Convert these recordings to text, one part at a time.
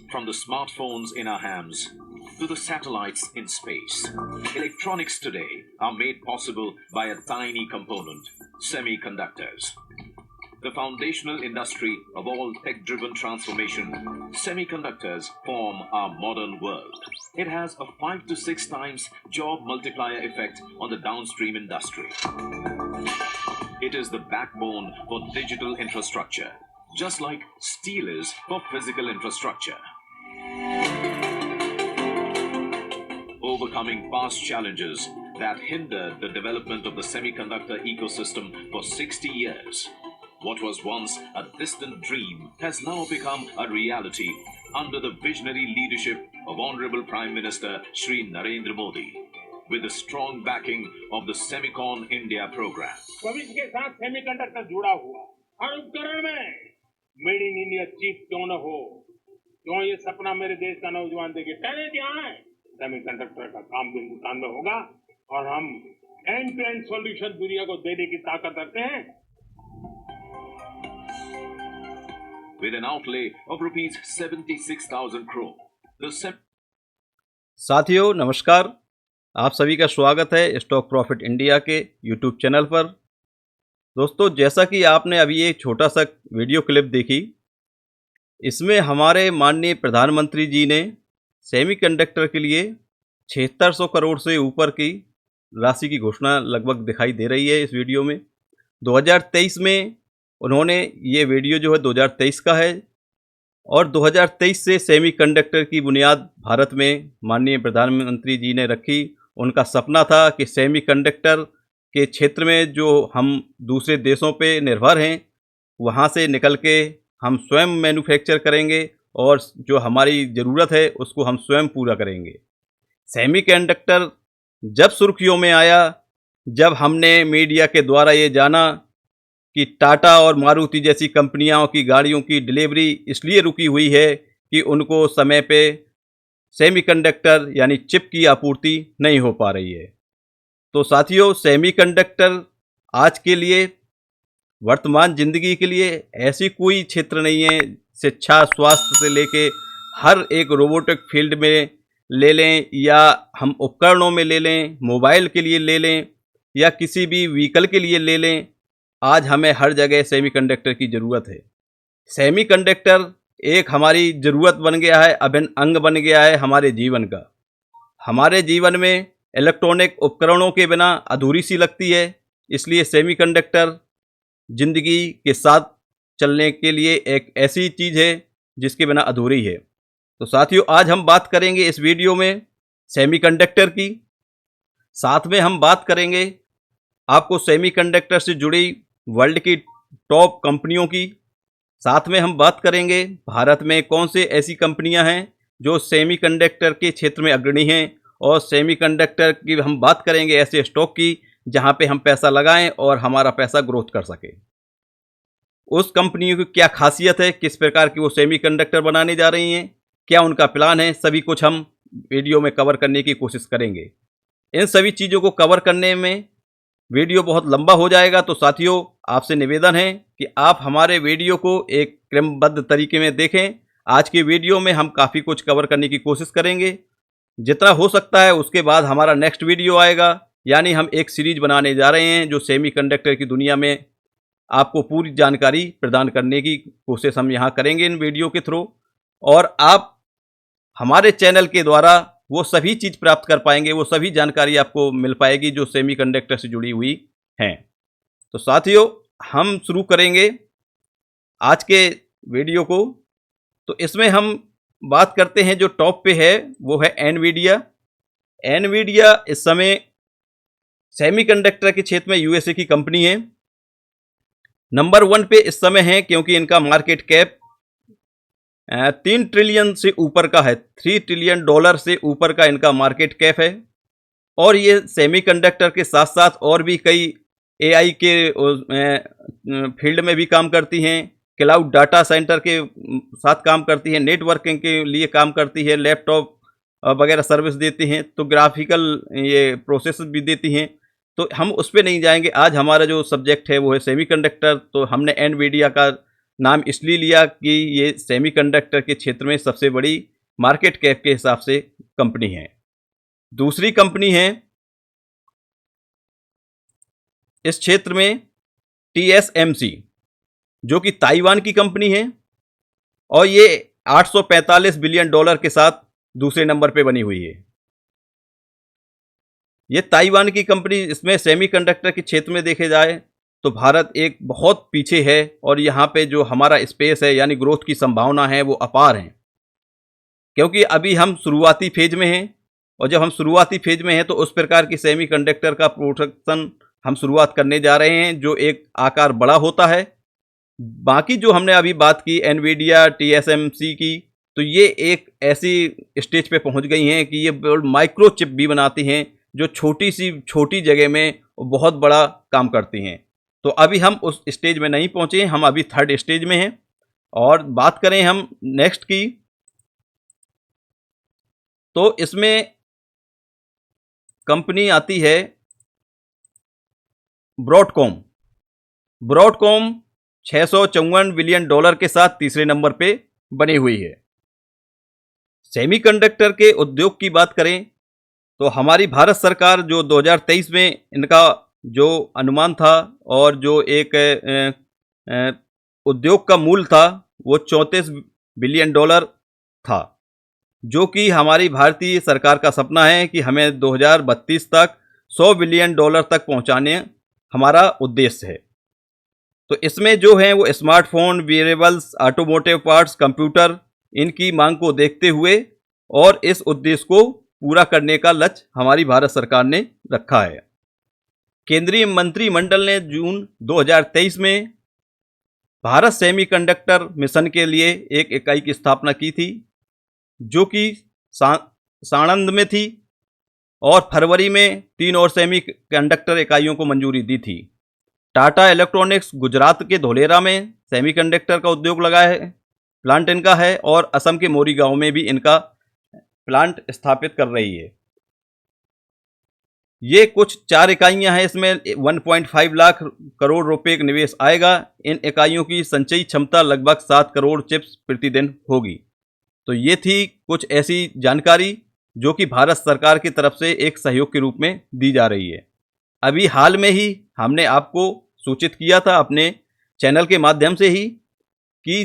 From the smartphones in our hands to the satellites in space, electronics today are made possible by a tiny component, semiconductors. The foundational industry of all tech-driven transformation, semiconductors form our modern world. It has a 5 to 6 times job multiplier effect on the downstream industry. It is the backbone for digital infrastructure, just like steel is for physical infrastructure. Overcoming past challenges that hindered the development of the semiconductor ecosystem for 60 years. What was once a distant dream has now become a reality under the visionary leadership of Honorable Prime Minister Shri Narendra Modi, with the strong backing of the Semicon India program. भविष्य के साथ semiconductor जुड़ा हुआ हर उपकरण में made in India chip क्यों न हो, क्यों ये सपना मेरे देश का नौजवान देखे। पहले क्या है, सेमीकंडक्टर का काम भी हिंदुस्तान में होगा और हम एंड टू एंड सॉल्यूशन दुनिया को देने की ताकत रखते हैं। With an outlay of rupees 76,000 crore, साथियों नमस्कार, आप सभी का स्वागत है स्टॉक प्रॉफिट इंडिया के यूट्यूब चैनल पर। दोस्तों, जैसा कि आपने अभी एक छोटा सा वीडियो क्लिप देखी, इसमें हमारे माननीय प्रधानमंत्री जी ने सेमीकंडक्टर के लिए 7600 करोड़ से ऊपर की राशि की घोषणा लगभग दिखाई दे रही है। इस वीडियो में 2023 में उन्होंने ये वीडियो जो है 2023 का है और 2023 से सेमीकंडक्टर की बुनियाद भारत में माननीय प्रधानमंत्री जी ने रखी। उनका सपना था कि सेमीकंडक्टर के क्षेत्र में जो हम दूसरे देशों पे निर्भर हैं, वहाँ से निकल के हम स्वयं मैन्युफैक्चर करेंगे और जो हमारी ज़रूरत है उसको हम स्वयं पूरा करेंगे। सेमीकंडक्टर जब सुर्खियों में आया, जब हमने मीडिया के द्वारा ये जाना कि टाटा और मारुति जैसी कंपनियों की गाड़ियों की डिलीवरी इसलिए रुकी हुई है कि उनको समय पे सेमीकंडक्टर यानी चिप की आपूर्ति नहीं हो पा रही है। तो साथियों, सेमीकंडक्टर आज के लिए, वर्तमान ज़िंदगी के लिए ऐसी कोई क्षेत्र नहीं है। शिक्षा, स्वास्थ्य से लेके हर एक रोबोटिक फील्ड में ले लें या हम उपकरणों में ले लें, मोबाइल के लिए ले लें या किसी भी व्हीकल के लिए ले लें, आज हमें हर जगह सेमीकंडक्टर की ज़रूरत है। सेमीकंडक्टर एक हमारी ज़रूरत बन गया है, अभिन्न अंग बन गया है हमारे जीवन का। हमारे जीवन में इलेक्ट्रॉनिक उपकरणों के बिना अधूरी सी लगती है, इसलिए सेमीकंडक्टर ज़िंदगी के साथ चलने के लिए एक ऐसी चीज़ है जिसके बिना अधूरी है। तो साथियों, आज हम बात करेंगे इस वीडियो में सेमीकंडक्टर की, साथ में हम बात करेंगे आपको सेमीकंडक्टर से जुड़ी वर्ल्ड की टॉप कंपनियों की, साथ में हम बात करेंगे भारत में कौन से ऐसी कंपनियां हैं जो सेमीकंडक्टर के क्षेत्र में अग्रणी हैं, और सेमीकंडक्टर की हम बात करेंगे ऐसे स्टॉक की जहां पे हम पैसा लगाएं और हमारा पैसा ग्रोथ कर सके। उस कंपनियों की क्या खासियत है, किस प्रकार की वो सेमीकंडक्टर बनाने जा रही हैं, क्या उनका प्लान है, सभी कुछ हम वीडियो में कवर करने की कोशिश करेंगे। इन सभी चीज़ों को कवर करने में वीडियो बहुत लंबा हो जाएगा, तो साथियों आपसे निवेदन है कि आप हमारे वीडियो को एक क्रमबद्ध तरीके में देखें। आज की वीडियो में हम काफ़ी कुछ कवर करने की कोशिश करेंगे, जितना हो सकता है। उसके बाद हमारा नेक्स्ट वीडियो आएगा, यानी हम एक सीरीज बनाने जा रहे हैं जो सेमीकंडक्टर की दुनिया में आपको पूरी जानकारी प्रदान करने की कोशिश हम यहाँ करेंगे इन वीडियो के थ्रू, और आप हमारे चैनल के द्वारा वो सभी चीज़ प्राप्त कर पाएंगे, वो सभी जानकारी आपको मिल पाएगी जो सेमीकंडक्टर से जुड़ी हुई हैं। तो साथियों, हम शुरू करेंगे आज के वीडियो को। तो इसमें हम बात करते हैं, जो टॉप पे है वो है एनवीडिया। एनवीडिया इस समय सेमीकंडक्टर के क्षेत्र में यूएसए की कंपनी है, नंबर 1 पे इस समय है, क्योंकि इनका मार्केट कैप 3 ट्रिलियन से ऊपर का है। $3 ट्रिलियन से ऊपर का इनका मार्केट कैप है, और ये सेमीकंडक्टर के साथ साथ और भी कई एआई के फील्ड में भी काम करती हैं, क्लाउड डाटा सेंटर के साथ काम करती है, नेटवर्किंग के लिए काम करती है, लैपटॉप वगैरह सर्विस देती हैं, तो ग्राफिकल ये प्रोसेस भी देती हैं। तो हम उस पर नहीं जाएंगे। आज हमारा जो सब्जेक्ट है वो है सेमीकंडक्टर। तो हमने एनवीडिया का नाम इसलिए लिया कि ये सेमीकंडक्टर के क्षेत्र में सबसे बड़ी मार्केट कैप के हिसाब से कंपनी है। दूसरी कंपनी है इस क्षेत्र में TSMC, जो कि ताइवान की कंपनी है और ये 845 बिलियन डॉलर के साथ दूसरे नंबर पे बनी हुई है। ये ताइवान की कंपनी, इसमें सेमीकंडक्टर के क्षेत्र में देखे जाए तो भारत एक बहुत पीछे है और यहाँ पे जो हमारा स्पेस है यानी ग्रोथ की संभावना है वो अपार है, क्योंकि अभी हम शुरुआती फेज में हैं। और जब हम शुरुआती फेज में हैं तो उस प्रकार की सेमीकंडक्टर का प्रोडक्शन हम शुरुआत करने जा रहे हैं जो एक आकार बड़ा होता है। बाकी जो हमने अभी बात की एनवीडिया, TSMC की, तो ये एक ऐसी स्टेज पे पहुंच गई हैं कि ये माइक्रो चिप भी बनाती हैं जो छोटी जगह में बहुत बड़ा काम करती हैं। तो अभी हम उस स्टेज में नहीं पहुंचे, हम अभी थर्ड स्टेज में हैं। और बात करें हम नेक्स्ट की, तो इसमें कंपनी आती है ब्रॉडकॉम। ब्रॉडकॉम 654 बिलियन डॉलर के साथ तीसरे नंबर पे बनी हुई है। सेमीकंडक्टर के उद्योग की बात करें तो हमारी भारत सरकार जो 2023 में इनका जो अनुमान था और जो एक उद्योग का मूल था वो 34 बिलियन डॉलर था, जो कि हमारी भारतीय सरकार का सपना है कि हमें 2032 तक 100 बिलियन डॉलर तक पहुंचाने हमारा उद्देश्य है। तो इसमें जो है वो smartphone, wearables, automotive parts, computer, इनकी मांग को देखते हुए और इस उद्देश्य को पूरा करने का लक्ष्य हमारी भारत सरकार ने रखा है। केंद्रीय मंत्रिमंडल ने जून 2023 में भारत सेमीकंडक्टर मिशन के लिए एक इकाई की स्थापना की थी, जो कि साणंद में थी, और फरवरी में 3 और सेमीकंडक्टर इकाइयों को मंजूरी दी थी। टाटा इलेक्ट्रॉनिक्स गुजरात के धोलेरा में सेमीकंडक्टर का उद्योग लगा है, प्लांट इनका है, और असम के मोरीगांव में भी इनका प्लांट स्थापित कर रही है। ये कुछ 4 इकाइयां हैं, इसमें 1.5 लाख करोड़ रुपए का निवेश आएगा। इन इकाइयों की संचयी क्षमता लगभग 7 करोड़ चिप्स प्रतिदिन होगी। तो ये थी कुछ ऐसी जानकारी जो कि भारत सरकार की तरफ से एक सहयोग के रूप में दी जा रही है। अभी हाल में ही हमने आपको सूचित किया था अपने चैनल के माध्यम से ही कि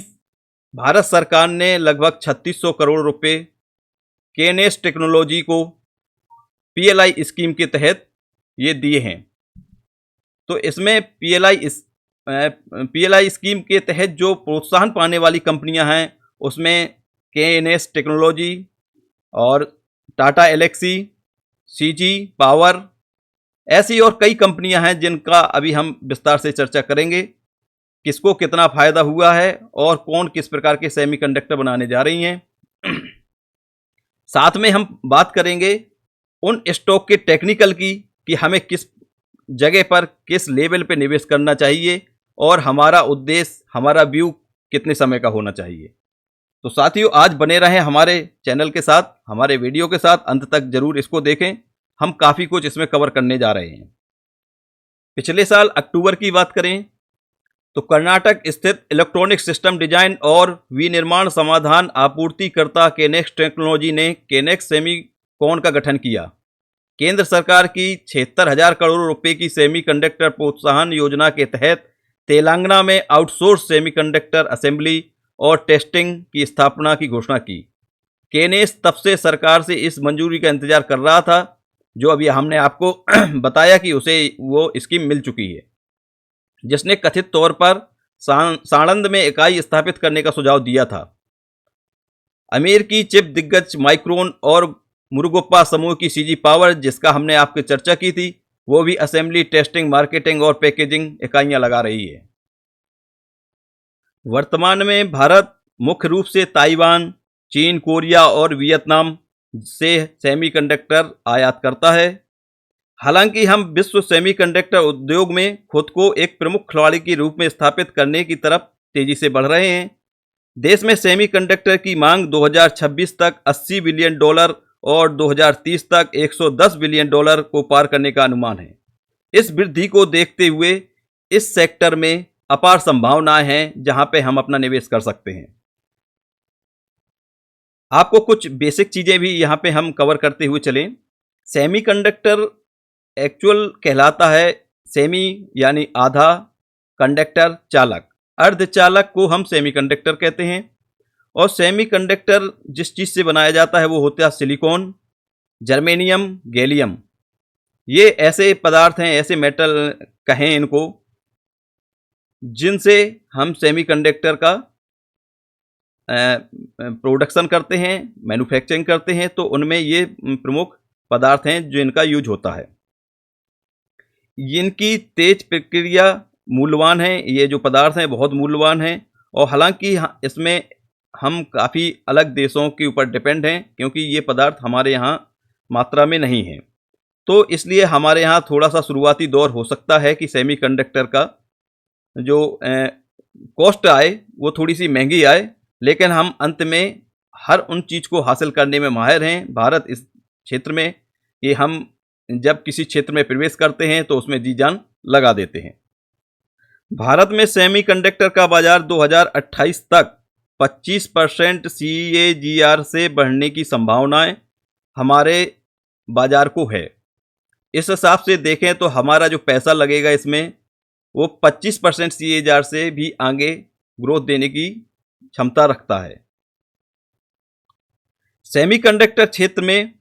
भारत सरकार ने लगभग 3600 करोड़ रुपए केनेस टेक्नोलॉजी को PLI स्कीम के तहत ये दिए हैं। तो इसमें PLI स्कीम के तहत जो प्रोत्साहन पाने वाली कंपनियां हैं उसमें KNS टेक्नोलॉजी और टाटा एलेक्सी, CG पावर, ऐसी और कई कंपनियां हैं जिनका अभी हम विस्तार से चर्चा करेंगे, किसको कितना फ़ायदा हुआ है और कौन किस प्रकार के सेमीकंडक्टर बनाने जा रही हैं। साथ में हम बात करेंगे उन स्टॉक के टेक्निकल की कि हमें किस जगह पर किस लेवल पे निवेश करना चाहिए और हमारा उद्देश्य, हमारा व्यू कितने समय का होना चाहिए। तो साथियों, आज बने रहें हमारे चैनल के साथ, हमारे वीडियो के साथ, अंत तक जरूर इसको देखें। हम काफ़ी कुछ इसमें कवर करने जा रहे हैं। पिछले साल अक्टूबर की बात करें तो कर्नाटक स्थित इलेक्ट्रॉनिक सिस्टम डिजाइन और विनिर्माण समाधान आपूर्तिकर्ता केनेक्स टेक्नोलॉजी ने केनेक्स सेमीकॉन का गठन किया। केंद्र सरकार की 76,000 करोड़ रुपए की सेमीकंडक्टर प्रोत्साहन योजना के तहत तेलंगाना में आउटसोर्स सेमीकंडक्टर असेंबली और टेस्टिंग की स्थापना की घोषणा की। केनेस तब से सरकार से इस मंजूरी का इंतजार कर रहा था, जो अभी हमने आपको बताया कि उसे वो स्कीम मिल चुकी है, जिसने कथित तौर पर साणंद में इकाई स्थापित करने का सुझाव दिया था। अमेरिकी चिप दिग्गज माइक्रोन और मुरुगप्पा समूह की CG पावर, जिसका हमने आपकी चर्चा की थी, वो भी असेंबली, टेस्टिंग, मार्केटिंग और पैकेजिंग इकाइयां लगा रही है। वर्तमान में भारत मुख्य रूप से ताइवान, चीन, कोरिया और वियतनाम से सेमीकंडक्टर आयात करता है। हालांकि हम विश्व सेमीकंडक्टर उद्योग में खुद को एक प्रमुख खिलाड़ी के रूप में स्थापित करने की तरफ तेजी से बढ़ रहे हैं। देश में सेमीकंडक्टर की मांग 2026 तक 80 बिलियन डॉलर और 2030 तक 110 बिलियन डॉलर को पार करने का अनुमान है। इस वृद्धि को देखते हुए इस सेक्टर में अपार संभावनाएं हैं जहां पे हम अपना निवेश कर सकते हैं। आपको कुछ बेसिक चीजें भी यहां पे हम कवर करते हुए चलें। सेमीकंडक्टर एक्चुअल कहलाता है सेमी यानी आधा, कंडक्टर चालक, अर्धचालक को हम सेमीकंडक्टर कहते हैं। और सेमीकंडक्टर जिस चीज़ से बनाया जाता है वो होता है सिलिकॉन, जर्मेनियम, गैलियम। ये ऐसे पदार्थ हैं, ऐसे मेटल कहें इनको, जिनसे हम सेमीकंडक्टर का प्रोडक्शन करते हैं, मैन्युफैक्चरिंग करते हैं। तो उनमें ये प्रमुख पदार्थ हैं जो इनका यूज होता है। इनकी तेज प्रक्रिया मूल्यवान है, ये जो पदार्थ हैं बहुत मूल्यवान हैं। और हालांकि इसमें हम काफ़ी अलग देशों के ऊपर डिपेंड हैं, क्योंकि ये पदार्थ हमारे यहाँ मात्रा में नहीं है। तो इसलिए हमारे यहाँ थोड़ा सा शुरुआती दौर हो सकता है कि सेमीकंडक्टर का जो कॉस्ट आए वो थोड़ी सी महंगी आए, लेकिन हम अंत में हर उन चीज़ को हासिल करने में माहिर हैं। भारत इस क्षेत्र में कि हम जब किसी क्षेत्र में प्रवेश करते हैं तो उसमें जी जान लगा देते हैं। भारत में सेमीकंडक्टर का बाजार 2028 तक 25% CAGR से बढ़ने की संभावनाएं हमारे बाजार को है। इस हिसाब से देखें तो हमारा जो पैसा लगेगा इसमें वो 25% CAGR से भी आगे ग्रोथ देने की क्षमता रखता है। सेमीकंडक्टर क्षेत्र में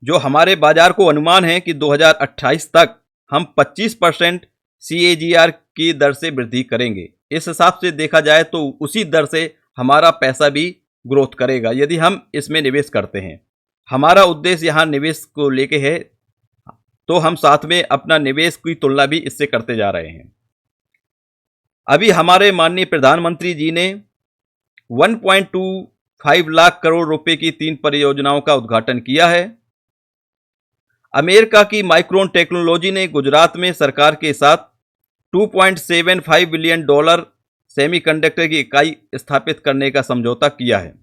जो हमारे बाजार को अनुमान है कि 2028 तक हम 25% CAGR की दर से वृद्धि करेंगे। इस हिसाब से देखा जाए तो उसी दर से हमारा पैसा भी ग्रोथ करेगा यदि हम इसमें निवेश करते हैं। हमारा उद्देश्य यहाँ निवेश को लेके है, तो हम साथ में अपना निवेश की तुलना भी इससे करते जा रहे हैं। अभी हमारे माननीय प्रधानमंत्री जी ने 1.25 लाख करोड़ रुपए की 3 परियोजनाओं का उद्घाटन किया है। अमेरिका की माइक्रोन टेक्नोलॉजी ने गुजरात में सरकार के साथ $2.75 बिलियन सेमीकंडक्टर की इकाई स्थापित करने का समझौता किया है।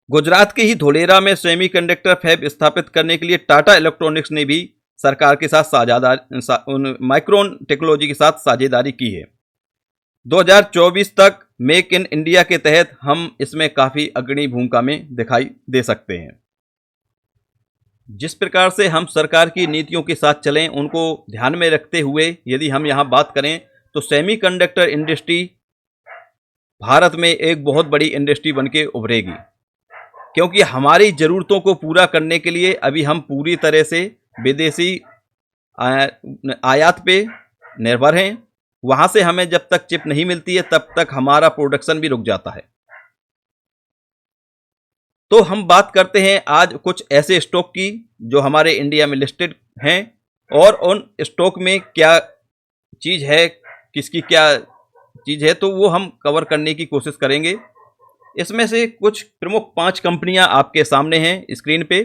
गुजरात के ही धोलेरा में सेमीकंडक्टर फैब स्थापित करने के लिए टाटा इलेक्ट्रॉनिक्स ने भी सरकार के साथ माइक्रोन टेक्नोलॉजी के साथ साझेदारी की है। 2024 तक मेक इन इंडिया के तहत हम इसमें काफ़ी अग्रणी भूमिका में दिखाई दे सकते हैं। जिस प्रकार से हम सरकार की नीतियों के साथ चलें उनको ध्यान में रखते हुए यदि हम यहाँ बात करें तो सेमीकंडक्टर इंडस्ट्री भारत में एक बहुत बड़ी इंडस्ट्री बनके उभरेगी, क्योंकि हमारी ज़रूरतों को पूरा करने के लिए अभी हम पूरी तरह से विदेशी आयात पे निर्भर हैं। वहाँ से हमें जब तक चिप नहीं मिलती है तब तक हमारा प्रोडक्शन भी रुक जाता है। तो हम बात करते हैं आज कुछ ऐसे स्टॉक की जो हमारे इंडिया में लिस्टेड हैं और उन स्टॉक में क्या चीज़ है, किसकी क्या चीज़ है, तो वो हम कवर करने की कोशिश करेंगे। इसमें से कुछ प्रमुख 5 कंपनियां आपके सामने हैं स्क्रीन पे,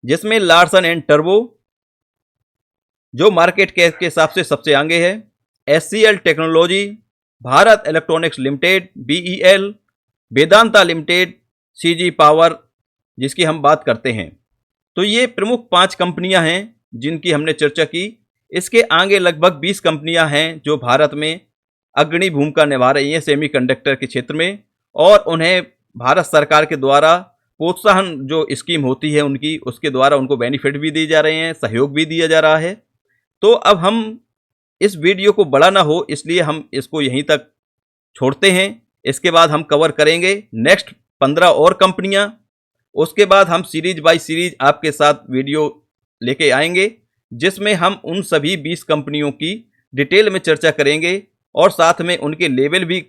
जिसमें लार्सन एंड टर्बो जो मार्केट कैप के हिसाब से सबसे आगे है, SCL technology, Bharat electronics limited BEL, Vedanta limited, CG power जिसकी हम बात करते हैं। तो ये प्रमुख 5 कंपनियां हैं जिनकी हमने चर्चा की। इसके आगे लगभग 20 कंपनियां हैं जो भारत में अग्रणी भूमिका निभा रही हैं सेमीकंडक्टर के क्षेत्र में, और उन्हें भारत सरकार के द्वारा प्रोत्साहन जो स्कीम होती है उनकी, उसके द्वारा उनको बेनिफिट भी दिए जा रहे हैं, सहयोग भी दिया जा रहा है। तो अब हम इस वीडियो को बड़ा ना हो इसलिए हम इसको यहीं तक छोड़ते हैं। इसके बाद हम कवर करेंगे नेक्स्ट 15 और कंपनियां। उसके बाद हम सीरीज बाय सीरीज आपके साथ वीडियो लेके आएंगे जिसमें हम उन सभी 20 कंपनियों की डिटेल में चर्चा करेंगे और साथ में उनके लेवल भी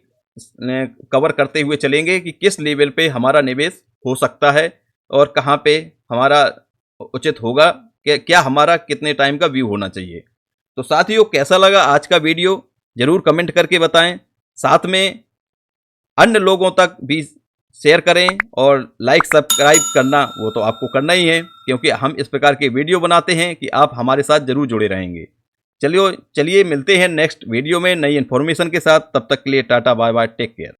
कवर करते हुए चलेंगे कि किस लेवल पे हमारा निवेश हो सकता है और कहाँ पे हमारा उचित होगा, क्या हमारा कितने टाइम का व्यू होना चाहिए। तो साथियों, कैसा लगा आज का वीडियो ज़रूर कमेंट करके बताएं। साथ में अन्य लोगों तक भी शेयर करें और लाइक सब्सक्राइब करना वो तो आपको करना ही है, क्योंकि हम इस प्रकार के वीडियो बनाते हैं कि आप हमारे साथ ज़रूर जुड़े रहेंगे। चलिए मिलते हैं नेक्स्ट वीडियो में नई इन्फॉर्मेशन के साथ। तब तक के लिए tata bye bye, take care.